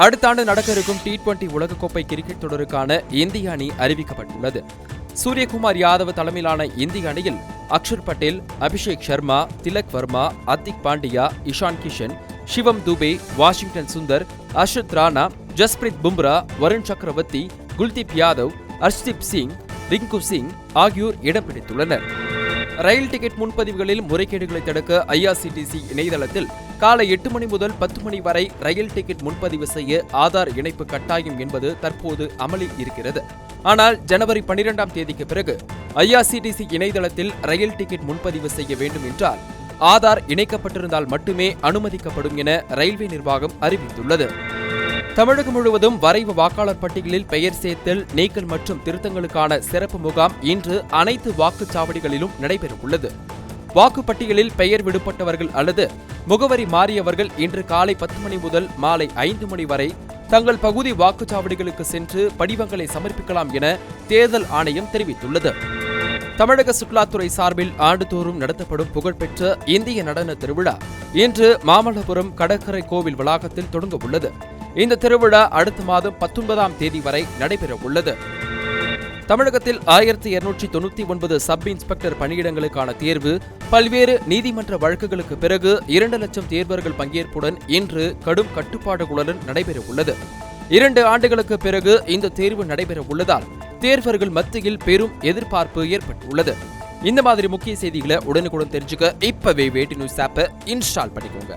அடுத்த ஆண்டு நடக்க இருக்கும் T20 உலகக்கோப்பை கிரிக்கெட் தொடருக்கான இந்திய அணி அறிவிக்கப்பட்டுள்ளது. சூரியகுமார் யாதவ் தலைமையிலான இந்திய அணியில் அக்ஷர் பட்டேல், அபிஷேக் சர்மா, திலக் வர்மா, ஹர்திக் பாண்டியா, இஷான் கிஷன், சிவம் துபே, வாஷிங்டன் சுந்தர், அர்ஷத் ராணா, ஜஸ்பிரித் பும்ரா, வருண் சக்கரவர்த்தி, குல்தீப் யாதவ், ஹர்ஷ்தீப் சிங், ரிங்கு சிங் ஆகியோர் இடம் பிடித்துள்ளனர். ரயில் டிக்கெட் முன்பதிவுகளில் முறைகேடுகளை தடுக்க IRCTC இணையதளத்தில் காலை 8 மணி முதல் 10 மணி வரை ரயில் டிக்கெட் முன்பதிவு செய்ய ஆதார் இணைப்பு கட்டாயம் என்பது தற்போது அமலில் இருக்கிறது. ஆனால் ஜனவரி 12ஆம் தேதிக்கு பிறகு IRCTC இணையதளத்தில் ரயில் டிக்கெட் முன்பதிவு செய்ய வேண்டும் என்றால் ஆதார் இணைக்கப்பட்டிருந்தால் மட்டுமே அனுமதிக்கப்படும் என ரயில்வே நிர்வாகம் அறிவித்துள்ளது. தமிழகம் முழுவதும் வரைவு வாக்காளர் பட்டியலில் பெயர் சேர்த்தல், நீக்கல் மற்றும் திருத்தங்களுக்கான சிறப்பு முகாம் இன்று அனைத்து வாக்குச்சாவடிகளிலும் நடைபெறவுள்ளது. வாக்குப்பட்டியலில் பெயர் விடுபட்டவர்கள் அல்லது முகவரி மாறியவர்கள் இன்று காலை 10 மணி முதல் மாலை 5 மணி வரை தங்கள் பகுதி வாக்குச்சாவடிகளுக்கு சென்று படிவங்களை சமர்ப்பிக்கலாம் என தேர்தல் ஆணையம் தெரிவித்துள்ளது. தமிழக சுற்றுலாத்துறை சார்பில் ஆண்டுதோறும் நடத்தப்படும் புகழ்பெற்ற இந்திய நடன திருவிழா இன்று மாமல்லபுரம் கடற்கரை கோவில் வளாகத்தில் தொடங்க உள்ளது. இந்த திருவிழா அடுத்த மாதம் 19ஆம் தேதி வரை நடைபெற உள்ளது. தமிழகத்தில் 1299 சப் இன்ஸ்பெக்டர் பணியிடங்களுக்கான தேர்வு பல்வேறு நீதிமன்ற வழக்குகளுக்கு பிறகு 2 லட்சம் தேர்வர்கள் பங்கேற்புடன் இன்று கடும் கட்டுப்பாடுகளுடன் நடைபெற உள்ளது. 2 ஆண்டுகளுக்கு பிறகு இந்த தேர்வு நடைபெற உள்ளதால் தேர்வர்கள் மத்தியில் பெரும் எதிர்பார்ப்பு ஏற்பட்டுள்ளது. இந்த மாதிரி முக்கிய செய்திகளை உடனுக்குடன் தெரிஞ்சுக்க இப்பவே வேட்டி நியூஸ் ஆப்பை இன்ஸ்டால் பண்ணிக்கோங்க.